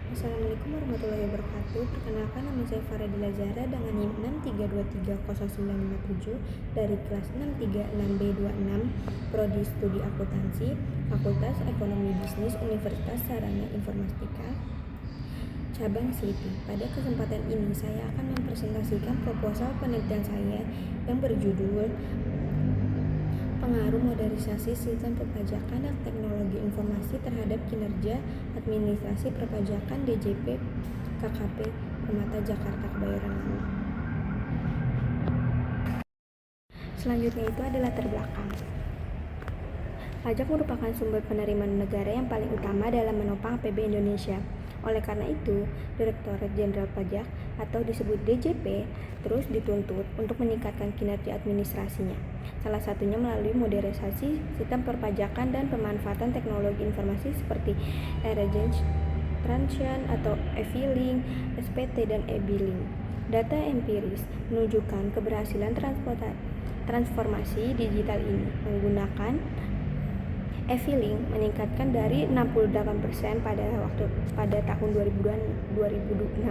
Assalamualaikum warahmatullahi wabarakatuh. Perkenalkan, nama saya Faradila Zahra dengan NIM 632300957 dari kelas 636B26 Prodi Studi Akuntansi, Fakultas Ekonomi Bisnis Universitas Sarana Informatika, Cabang Selipi. Pada kesempatan ini saya akan mempresentasikan proposal penelitian saya yang berjudul Pengaruh Modernisasi Sistem Perpajakan dan Teknologi Informasi terhadap Kinerja Administrasi Perpajakan DJP KKP Permata Jakarta Kebayoran Lama. Selanjutnya itu adalah latar belakang. Pajak merupakan sumber penerimaan negara yang paling utama dalam menopang APBN Indonesia. Oleh karena itu, Direktorat Jenderal Pajak atau disebut DJP terus dituntut untuk meningkatkan kinerja administrasinya. Salah satunya melalui modernisasi sistem perpajakan dan pemanfaatan teknologi informasi seperti e-registration atau e-filing, SPT, dan e-billing. Data empiris menunjukkan keberhasilan transformasi digital ini menggunakan e-filing meningkatkan dari 68% pada tahun 2016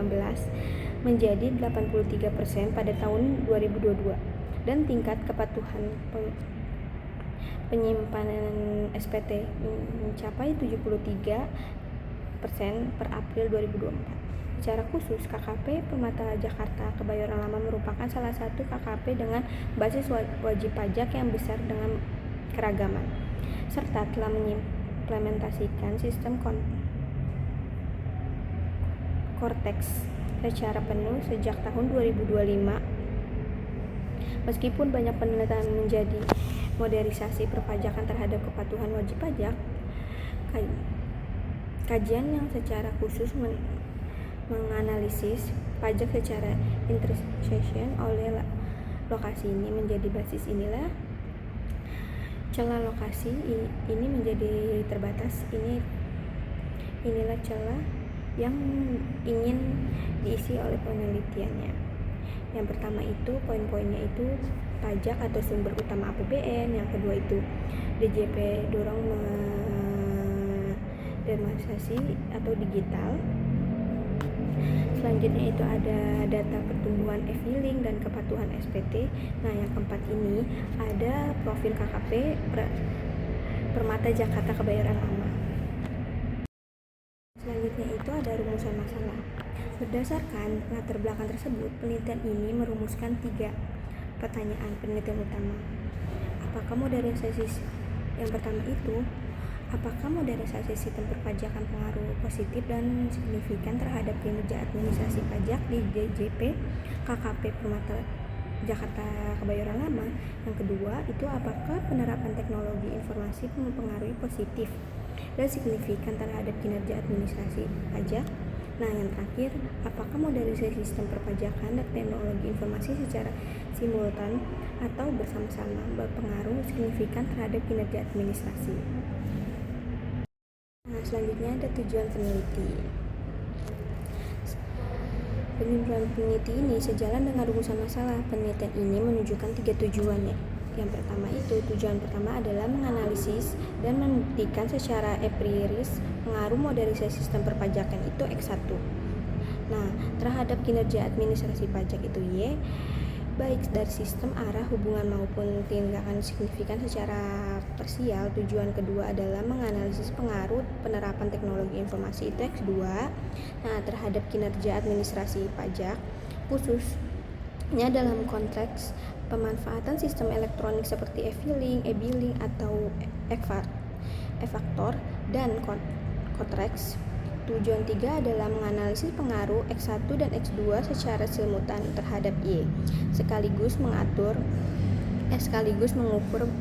menjadi 83% pada tahun 2022, dan tingkat kepatuhan penyimpanan SPT mencapai 73% per April 2024. Secara khusus, KKP Permata Jakarta Kebayoran Lama merupakan salah satu KKP dengan basis wajib pajak yang besar dengan keragaman, serta telah mengimplementasikan sistem Cortex secara penuh sejak tahun 2025. Meskipun banyak penelitian menjadi modernisasi perpajakan terhadap kepatuhan wajib pajak, kajian yang secara khusus menganalisis pajak secara intersection oleh lokasi ini menjadi basis. Celah lokasi ini menjadi terbatas. Inilah celah yang ingin diisi oleh penelitiannya. Yang pertama itu poin-poinnya itu pajak atau sumber utama APBN. Yang kedua itu DJP dorong modernisasi atau digital. Selanjutnya itu ada data pertumbuhan e-filing dan kepatuhan SPT. Nah, yang keempat ini ada profil KKP Permata Jakarta Kebayoran Lama. Selanjutnya itu ada rumusan masalah. Berdasarkan latar belakang tersebut, penelitian ini merumuskan 3 pertanyaan penelitian utama. Yang pertama itu, apakah modernisasi sistem perpajakan pengaruh positif dan signifikan terhadap kinerja administrasi pajak di DJP KKP Permata Jakarta Kebayoran Lama? Yang kedua itu, apakah penerapan teknologi informasi mempengaruhi positif dan signifikan terhadap kinerja administrasi pajak? Nah, yang terakhir, apakah modernisasi sistem perpajakan dan teknologi informasi secara simultan atau bersama-sama berpengaruh signifikan terhadap kinerja administrasi? Nah, selanjutnya ada tujuan peneliti. Penyusunan peneliti ini sejalan dengan rumusan masalah. Penelitian ini menunjukkan 3 tujuannya. Yang pertama itu, tujuan pertama adalah menganalisis dan membuktikan secara empiris pengaruh modernisasi sistem perpajakan itu X1. Nah, terhadap kinerja administrasi pajak itu Y, baik dari sistem, arah, hubungan maupun tindakan signifikan secara parsial. Tujuan kedua adalah menganalisis pengaruh penerapan teknologi informasi itu X2. Nah, terhadap kinerja administrasi pajak, khususnya dalam konteks pemanfaatan sistem elektronik seperti e-filing, e-billing atau e-faktor dan Cortex. Tujuan 3 adalah menganalisis pengaruh X1 dan X2 secara simultan terhadap Y, sekaligus mengukur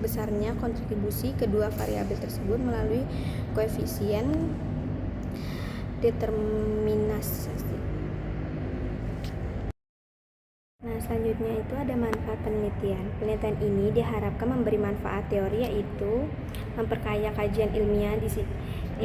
besarnya kontribusi kedua variabel tersebut melalui koefisien determinasi. Nah, selanjutnya itu ada manfaat penelitian. Penelitian ini diharapkan memberi manfaat teori, yaitu memperkaya kajian ilmiah di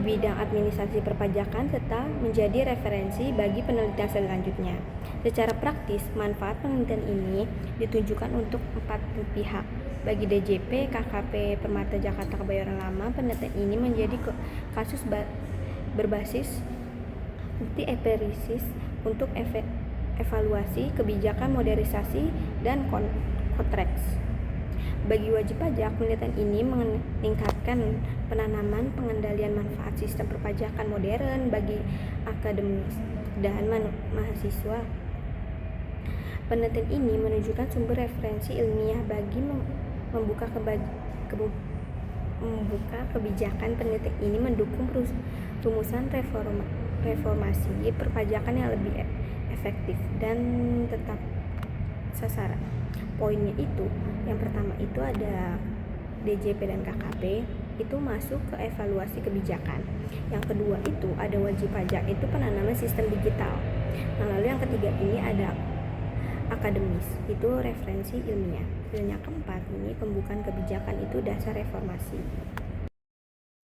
bidang administrasi perpajakan serta menjadi referensi bagi penelitian selanjutnya. Secara praktis, manfaat penelitian ini ditujukan untuk 4 pihak. Bagi DJP KKP Permata Jakarta Kebayoran Lama, penelitian ini menjadi kasus berbasis bukti empiris untuk evaluasi kebijakan modernisasi dan kontraks. Bagi wajib pajak, penelitian ini meningkatkan penanaman pengendalian manfaat sistem perpajakan modern bagi akademis dan mahasiswa. Penelitian ini menunjukkan sumber referensi ilmiah bagi membuka kebijakan. Penelitian ini mendukung rumusan reformasi perpajakan yang lebih efektif dan tetap sasaran. Poinnya itu, yang pertama itu ada DJP dan KKP itu masuk ke evaluasi kebijakan. Yang kedua itu ada wajib pajak, itu penanaman sistem digital. Nah, lalu yang ketiga ini ada akademis, itu referensi ilmiah. Dan yang keempat ini pembukaan kebijakan, itu dasar reformasi.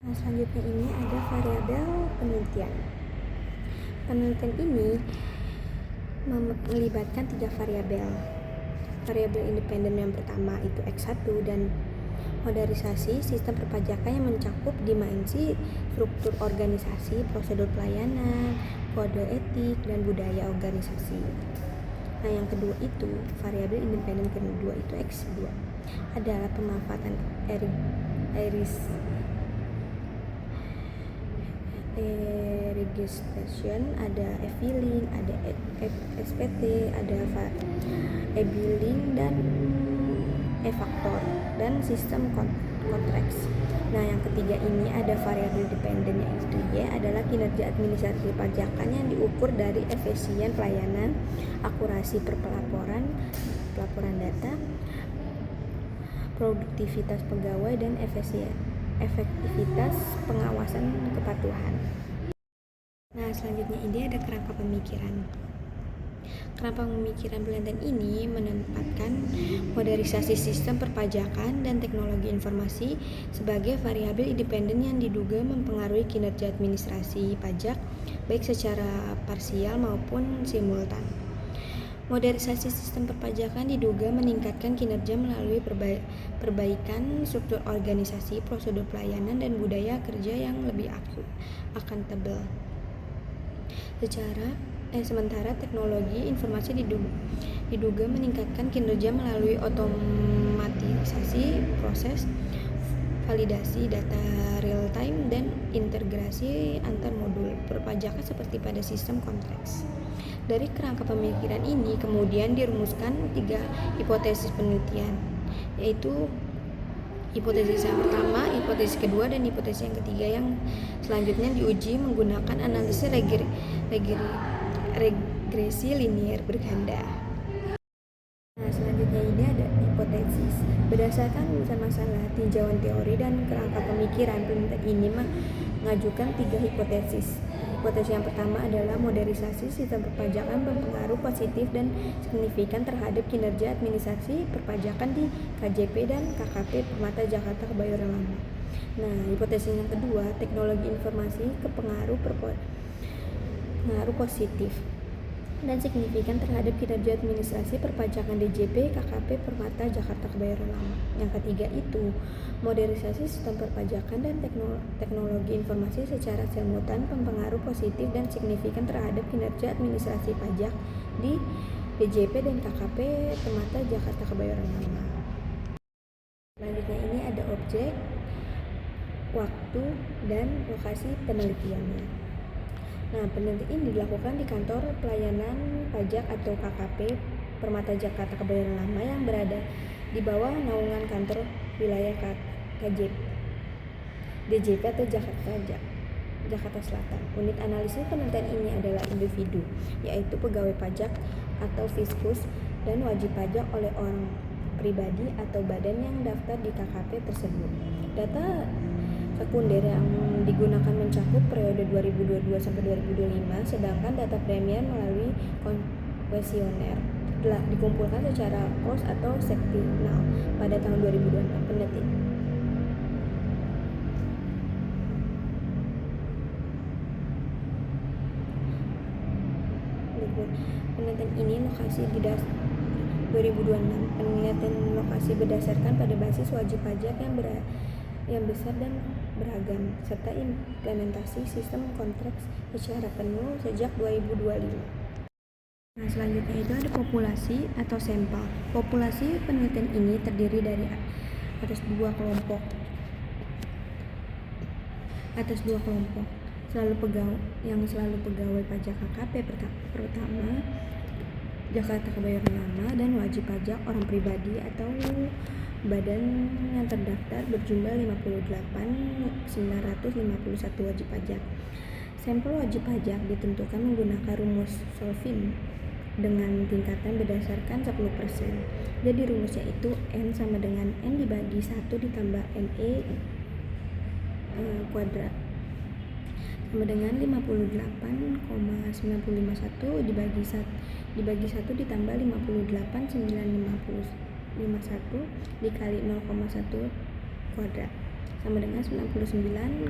Nah, selanjutnya ini ada variabel penelitian. Penelitian ini melibatkan 3 variabel. Variabel independen yang pertama itu X1 dan modernisasi sistem perpajakan yang mencakup dimensi struktur organisasi, prosedur pelayanan, kode etik, dan budaya organisasi. Nah, yang kedua itu variabel independen kedua itu X2 adalah pemanfaatan registration, ada e-filing, ada SPT, ada e-billing dan e-faktor dan sistem kontraks. Nah, yang ketiga ini ada variabel dependen yaitu Y adalah kinerja administrasi pajakan yang diukur dari efisien pelayanan, akurasi pelaporan data, produktivitas pegawai dan efektivitas pengawasan kepatuhan. Nah, selanjutnya ini ada kerangka pemikiran. Kerangka pemikiran penelitian ini menempatkan modernisasi sistem perpajakan dan teknologi informasi sebagai variabel independen yang diduga mempengaruhi kinerja administrasi pajak baik secara parsial maupun simultan. Modernisasi sistem perpajakan diduga meningkatkan kinerja melalui perbaikan struktur organisasi, prosedur pelayanan, dan budaya kerja yang lebih akuntabel. Sementara teknologi informasi diduga meningkatkan kinerja melalui otomatisasi proses, validasi data real time, dan integrasi antar modul perpajakan seperti pada sistem kontraks. Dari kerangka pemikiran ini kemudian dirumuskan 3 hipotesis penelitian, yaitu hipotesis yang pertama, hipotesis kedua, dan hipotesis yang ketiga yang selanjutnya diuji menggunakan analisis regresi linier berganda. Nah, selanjutnya ini ada hipotesis. Berdasarkan rumusan masalah, tinjauan teori, dan kerangka pemikiran, penelitian ini mengajukan 3 hipotesis. Hipotesis yang pertama adalah modernisasi sistem perpajakan berpengaruh positif dan signifikan terhadap kinerja administrasi perpajakan di KJP dan KKP Permata Jakarta Kebayoran Lama. Nah, hipotesis yang kedua, teknologi informasi pengaruh positif dan signifikan terhadap kinerja administrasi perpajakan DJP, KKP, Permata, Jakarta Kebayoran Lama. Yang ketiga itu modernisasi sistem perpajakan dan teknologi informasi secara simultan berpengaruh positif dan signifikan terhadap kinerja administrasi pajak di DJP dan KKP, Permata, Jakarta Kebayoran Lama. Selanjutnya ini ada objek, waktu, dan lokasi penelitiannya. Nah, penelitian ini dilakukan di kantor pelayanan pajak atau KKP Permata Jakarta Kebayoran Lama yang berada di bawah naungan kantor wilayah KJP DJP atau Jakarta Selatan. Unit analisis penelitian ini adalah individu, yaitu pegawai pajak atau fiskus dan wajib pajak oleh orang pribadi atau badan yang daftar di KKP tersebut. Data sekunder yang digunakan mencakup periode 2022 sampai 2025, sedangkan data premier melalui kuesioner telah dikumpulkan secara pos atau sektinal pada tahun 2026. Penelitian ini lokasi di 2026. Penelitian lokasi berdasarkan pada basis wajib pajak yang besar dan beragam, serta implementasi sistem kontrak secara penuh sejak 2025. Nah, selanjutnya itu ada populasi atau sampel. Populasi penelitian ini terdiri dari atas dua kelompok selalu pegawai pajak KKP pertama Jakarta Kebayoran Lama dan wajib pajak orang pribadi atau badan yang terdaftar berjumlah 58.951 wajib pajak. Sampel wajib pajak ditentukan menggunakan rumus Solving dengan tingkatan berdasarkan 10%. Jadi rumusnya itu N sama dengan N dibagi 1 ditambah NE kuadrat sama dengan 58,951 dibagi 1 ditambah 58,951 dikali 0,1 kuadrat sama dengan 99,83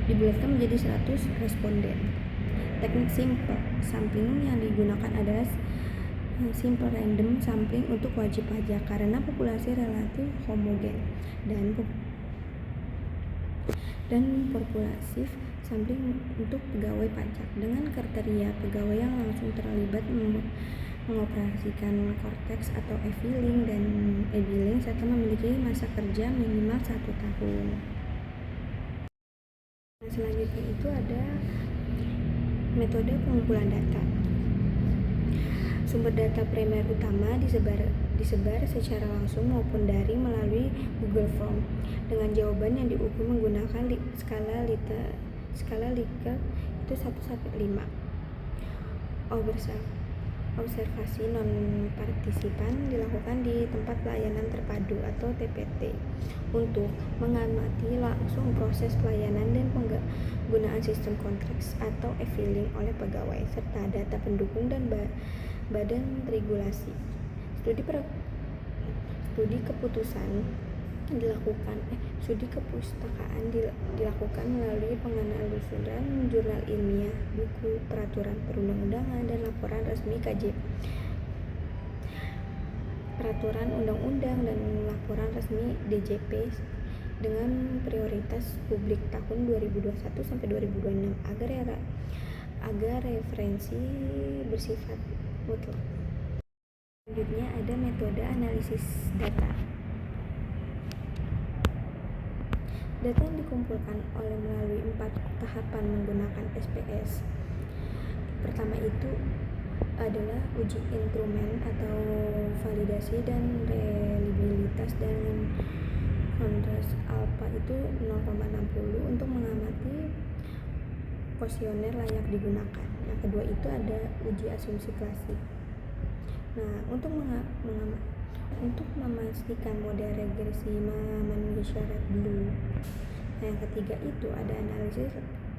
dibulatkan menjadi 100 responden. Teknik simple sampling yang digunakan adalah simple random sampling untuk wajib pajak karena populasi relatif homogen dan populatif sampling untuk pegawai pajak dengan kriteria pegawai yang langsung terlibat mengoperasikan Cortex atau e-filing dan e-billing serta memiliki masa kerja minimal 1 tahun. Nah, selanjutnya itu ada metode pengumpulan data. Sumber data primer utama disebar secara langsung maupun daring melalui Google Form dengan jawaban yang diukur menggunakan skala Likert itu 1-5. Observasi non-partisipan dilakukan di tempat pelayanan terpadu atau TPT untuk mengamati langsung proses pelayanan dan penggunaan sistem kontrak atau e-filing oleh pegawai serta data pendukung dan badan regulasi. Studi kepustakaan dilakukan melalui penganelusuran jurnal ilmiah, buku, peraturan perundang-undangan dan laporan resmi KJP, peraturan undang-undang dan laporan resmi DJP dengan prioritas publik tahun 2021 sampai 2026 agar referensi bersifat mutlak. Selanjutnya ada metode analisis data. Data yang dikumpulkan melalui 4 tahapan menggunakan SPS. Pertama itu adalah uji instrumen atau validasi dan reliabilitas dan kontras alpha itu 0,60 untuk mengamati kuesioner layak digunakan. Yang kedua itu ada uji asumsi klasik. Nah, untuk memastikan model regresi memenuhi syarat Blue. Nah, yang ketiga itu ada analisis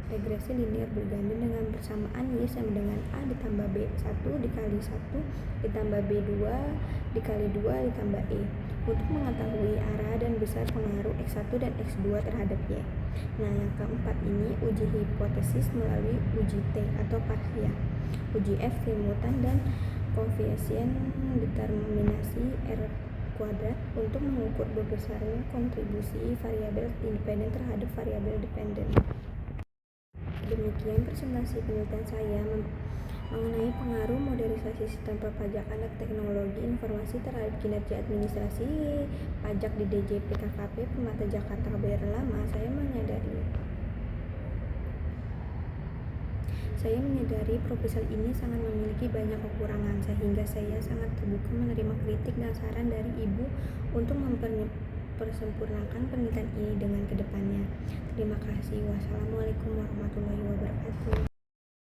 regresi linear berganda dengan persamaan Y sama dengan A ditambah B1 dikali 1 ditambah B2 dikali 2 ditambah E untuk mengetahui arah dan besar pengaruh X1 dan X2 terhadap Y. Nah, yang keempat ini uji hipotesis melalui uji T atau parsial, uji F simultan dan koefisien determinasi R kuadrat untuk mengukur besarnya kontribusi variabel independen terhadap variabel dependen. Demikian presentasi penelitian saya mengenai pengaruh modernisasi sistem perpajakan dan teknologi informasi terhadap kinerja administrasi pajak di DJP KKP Permata Jakarta Kebayoran Lama. Saya menyadari proposal ini sangat memiliki banyak kekurangan, sehingga saya sangat terbuka menerima kritik dan saran dari Ibu untuk mempersempurnakan penelitian ini dengan kedepannya. Terima kasih. Wassalamualaikum warahmatullahi wabarakatuh.